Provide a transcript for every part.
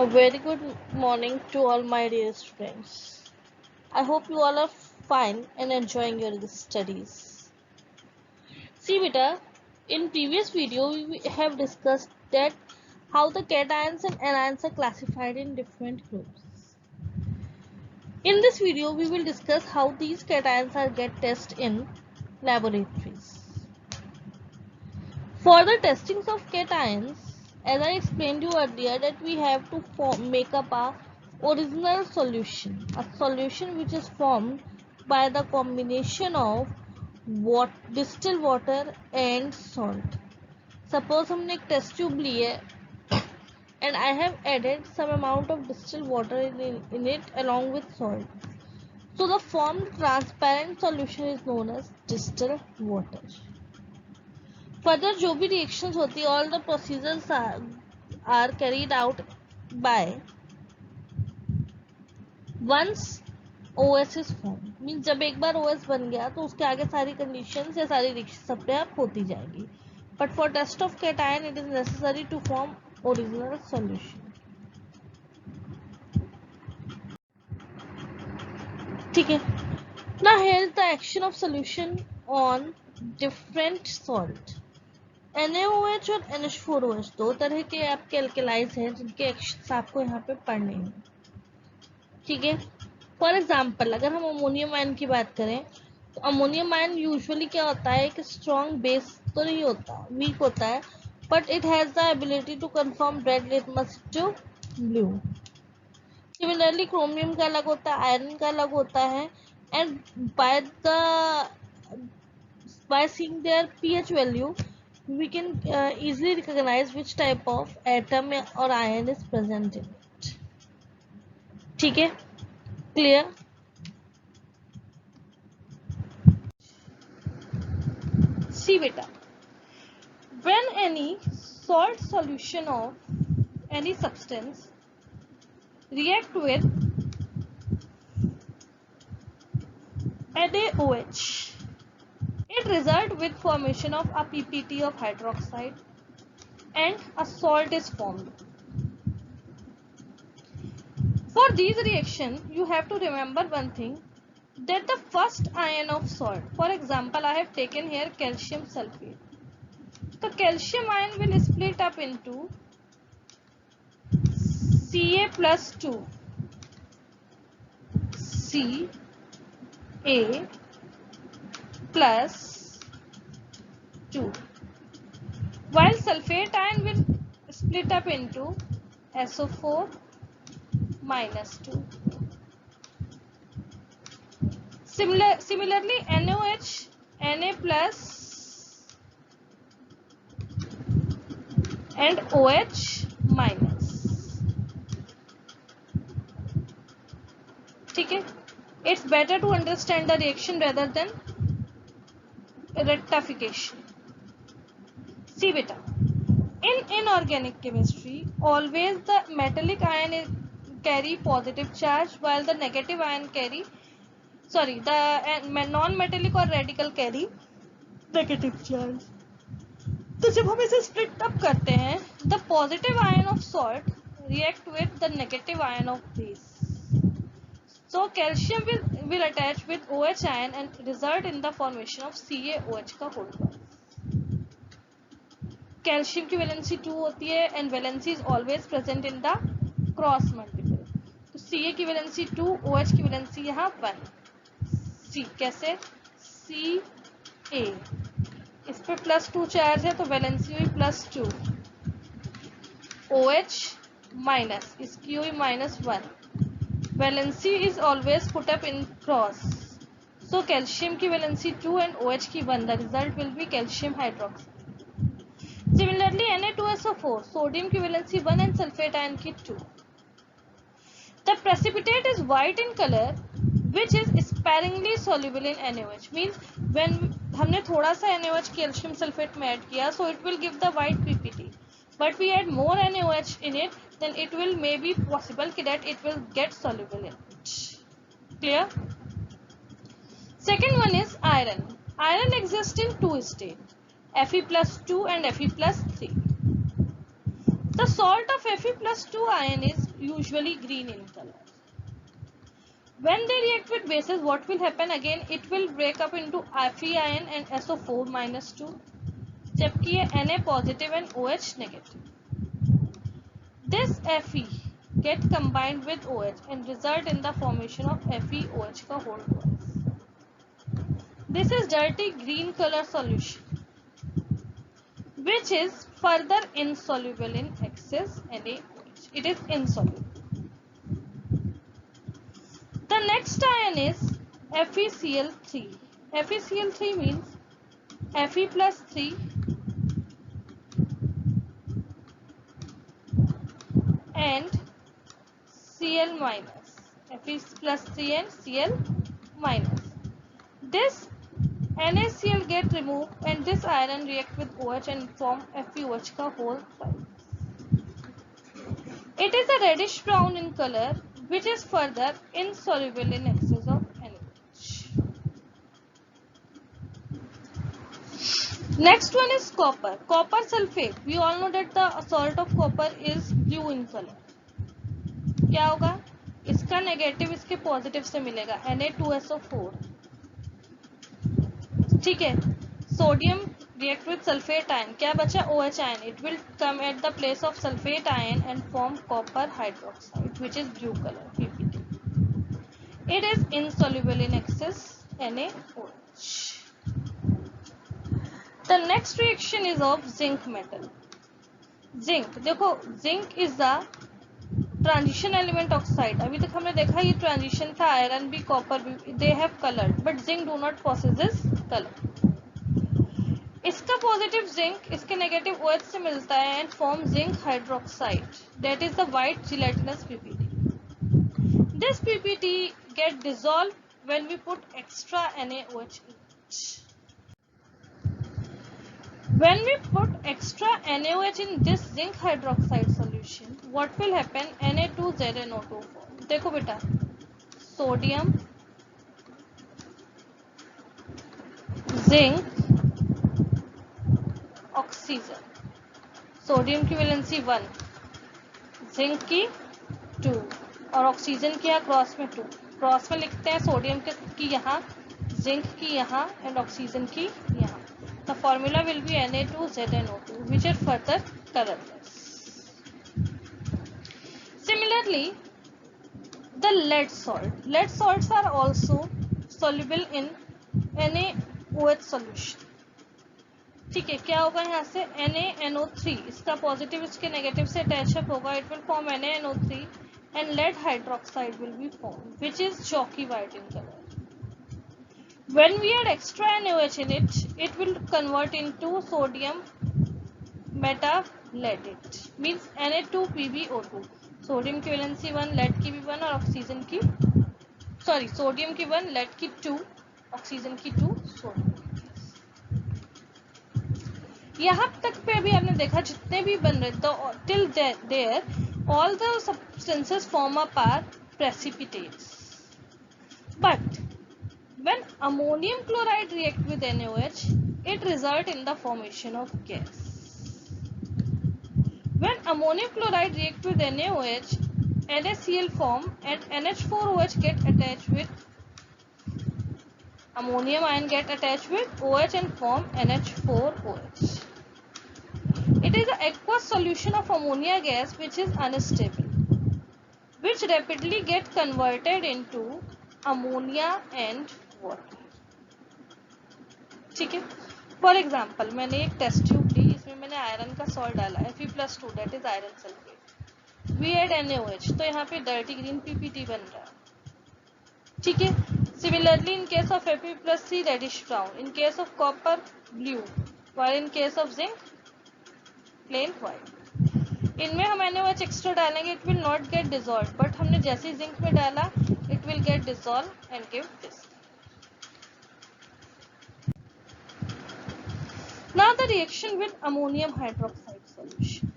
A very good morning to all my dear students. I hope you all are fine and enjoying your studies. See beta, in previous video we have discussed that how the cations and anions are classified in different groups. In this video we will discuss how these cations are get tested in laboratories. For the testings of cations, as I explained you earlier, that we have to make up a original solution, a solution which is formed by the combination of distilled water and salt. Suppose हमने एक test tube ली है and I have added some amount of distilled water in it along with salt. So the formed transparent solution is known as distilled water. Further जो भी reactions होती है, all the procedures are carried out by once OS is formed. Means जब एक बार OS बन गया तो उसके आगे सारी conditions या सारी reactions अपने आप होती जाएगी. But for test of cation, it is necessary to form original solution. ठीक है. Now here is the action of solution on different salt. NaOH और NH4OH दो तरह के आपके एल्केलाइज हैं जिनके एक्शंस आपको यहाँ पे पढ़ने हैं. ठीक है. फॉर एग्जाम्पल अगर हम अमोनियम आयन की बात करें तो अमोनियम आयन यूजुअली क्या होता है, एक स्ट्रॉन्ग बेस तो नहीं होता, वीक होता है, but it has the ability to confirm red litmus to blue. Similarly chromium का अलग होता है, आयरन का अलग होता है, and by seeing their pH value we can easily recognize which type of atom or ion is present in it. ठीक है, clear? See beta, when any salt solution of any substance react with NaOH, it result with formation of a PPT of hydroxide and a salt is formed. For these reaction you have to remember one thing, that the first ion of salt, for example I have taken here calcium sulfate, the calcium ion will split up into Ca plus 2, Ca plus 2, while sulfate ion will split up into SO4 minus 2. Similarly NaOH, Na plus and OH minus. ठीक है, it's better to understand the reaction rather than rectification. See beta, in inorganic chemistry always the metallic ion carry positive charge while the negative ion carry the non-metallic or radical carry negative charge. तो जब हम इसे split up करते हैं, the positive ion of salt react with the negative ion of base. So calcium will attach with OH ion and result in the formation of CaOH का whole bond. Calcium की valency 2 होती है and valency is always present in the cross multiple. तो Ca की valency 2, OH की valency यहाँ 1. C कैसे? Ca इस पे प्लस 2 चार्ज है तो वैलेंसी हुई प्लस 2, OH माइनस इसकी हुई minus 1. Valency is always put up in cross, so calcium की वैलेंसी 2 एंड OH की 1. The result will be calcium hydroxide. Similarly Na2SO4, sodium की वैलेंसी 1 एंड सल्फेट आयन की 2. The precipitate is white in colour which is sparingly soluble in NaOH. Means when हमने थोड़ा सा NaOH calcium sulphate में add किया, so it will give the white PPT. But we add more NaOH in it, then it will maybe possible that it will get soluble in it. Clear? Second one is iron. Iron exists in two states, Fe plus 2 and Fe plus 3. The salt of Fe plus 2 ion is usually green in color. When they react with bases, what will happen again? It will break up into Fe ion and SO4 minus 2. जबकि ये Na positive and OH negative. This Fe get combined with OH and result in the formation of FeOH का whole twice. This is dirty green color solution, which is further insoluble in excess NaOH. It is insoluble. The next ion is FeCl3. FeCl3 means Fe plus 3 and Cl minus. Fe plus 3 and Cl minus. This NaCl get removed and this iron react with OH and form FeOH का whole twice. It is a reddish brown in color, which is further insoluble in excess of NaOH. Next one is copper. Copper sulfate. We all know that the salt of copper is blue in color. क्या होगा? इसका negative इसके positive से मिलेगा Na2SO4. ठीक है. Sodium react with sulfate ion. क्या बचा? OH ion. It will come at the place of sulfate ion and form copper hydroxide, which is blue color, PPT. It is insoluble in excess NaOH. The next reaction is of zinc metal. Zinc. देखो, zinc is the transition element oxide. अभी तक हमने देखा ये transition था, iron भी, copper भी, they have color, but zinc do not possesses color. इसका पॉजिटिव जिंक इसके नेगेटिव OH से मिलता है and form zinc hydroxide, that is the white gelatinous PPT. This PPT get dissolve when we put extra NaOH in it. When we put extra NaOH in this zinc hydroxide solution, what will happen? Na2ZnO2 form. देखो बेटा, sodium, zinc, oxygen. Sodium की valency 1, zinc की 2 और oxygen की cross में 2. Cross में लिखते हैं सोडियम की यहाँ, जिंक की यहाँ एंड ऑक्सीजन की यहाँ. The formula will be Na2ZnO2, which are further colorless. Similarly, the lead salt. Lead salts are also soluble in NaOH solution. ठीक है, क्या होगा यहाँ से? NaNO3. इसका पॉजिटिव इसके नेगेटिव से अटैचअप होगा. It will form NaNO3 and lead hydroxide will be formed, which is chalky white in color. When we add extra NaOH in it, it will convert into sodium metaleadite, means Na2PbO2. Sodium की valency 1, lead की भी 1 और oxygen की, sorry, sodium की 1, lead की 2, oxygen की 2, sodium. यहाँ तक पे भी आपने देखा जितने भी बन रहे तो till there all the substances form up are precipitates. But when ammonium chloride react with NaOH, it result in the formation of gas. When ammonium chloride react with NaOH, NaCl form and NH4OH get attached with ammonium ion get attached with OH and form NH4OH. It is an aqueous solution of ammonia gas which is unstable, which rapidly get converted into ammonia and water. ठीक है. For example मैंने एक test tube ली, इसमें मैंने iron का salt डाला Fe+2, that is iron sulphate. We add NaOH, तो यहाँ पे डर्टी ग्रीन PPT बन रहा है. ठीक है. Similarly in case of Fe+3 reddish brown, in case of copper blue, while in case of zinc plain white. इनमें हम NaOH एक्स्ट्रा डालेंगे, it will not get dissolved, but हमने जैसे ही जिंक में डाला it will get dissolved and give this. Now the reaction with ammonium hydroxide solution.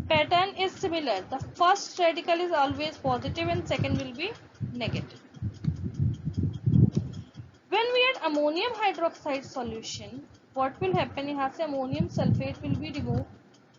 Pattern is similar. The first radical is always positive and second will be negative. When we add ammonium hydroxide solution, what will happen? यहाँ से ammonium sulfate will be removed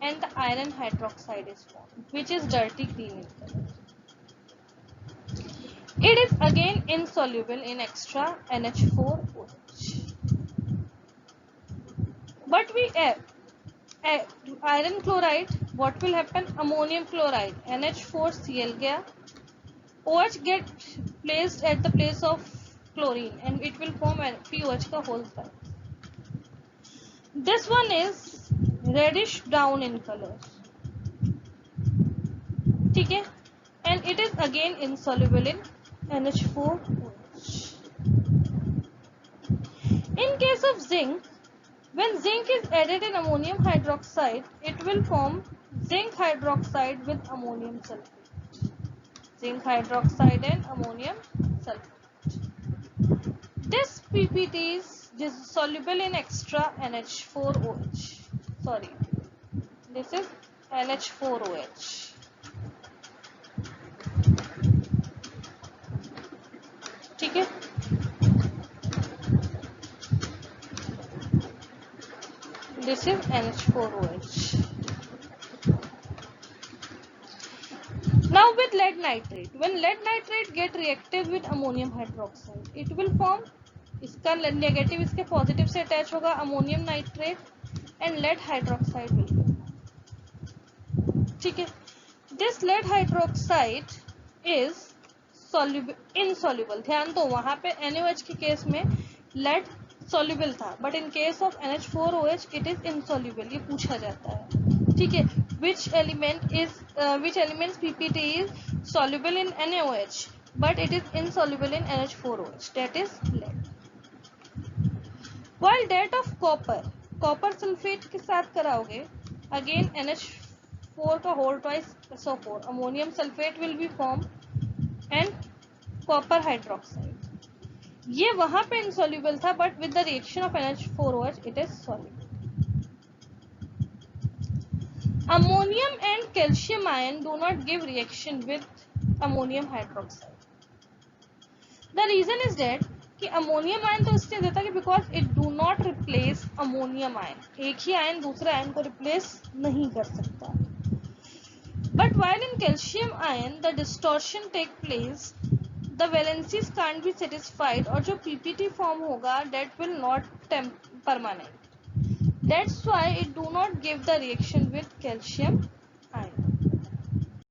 and the iron hydroxide is formed, which is dirty green in color. It is again insoluble in extra NH4OH. But we add iron chloride, what will happen? Ammonium chloride, NH4Cl gaya, OH get placed at the place of chlorine and it will form POH ka whole side. This one is reddish brown in color. Okay, and it is again insoluble in NH4OH. In case of zinc, when zinc is added in ammonium hydroxide, it will form zinc hydroxide with ammonium sulfate. Zinc hydroxide and ammonium sulfate. This PPT is soluble in extra NH4OH. Sorry, this is NH4OH. ठीक है. This is NH4OH. Now with lead nitrate, when lead nitrate get reactive with ammonium hydroxide, it will form, इसका negative इसके positive से attach होगा ammonium nitrate and lead hydroxide will form. ठीक है. This lead hydroxide is insoluble. ध्यान दो, वहां पे NaOH के केस में lead soluble था, but in case of NH4OH it is insoluble. ये पूछा जाता है. ठीक है. Which elements PPT is soluble in NaOH but it is insoluble in NH4OH, that is lead. While that of copper sulfate के साथ कराओगे, again NH4 का whole twice SO4, ammonium sulfate will be formed and copper hydroxide. ये वहां पे insoluble था, but with the reaction of NH4OH it is soluble. Ammonium and calcium ion do not give reaction with ammonium hydroxide. The reason is that कि ammonium ion तो इसलिए देता है because it do not replace ammonium ion. एक ही ion दूसरे ion को replace नहीं कर सकता. But while in calcium ion the distortion take place, the valencies can't be satisfied और जो PPT form होगा that will not permanent. That's why it do not give the reaction with calcium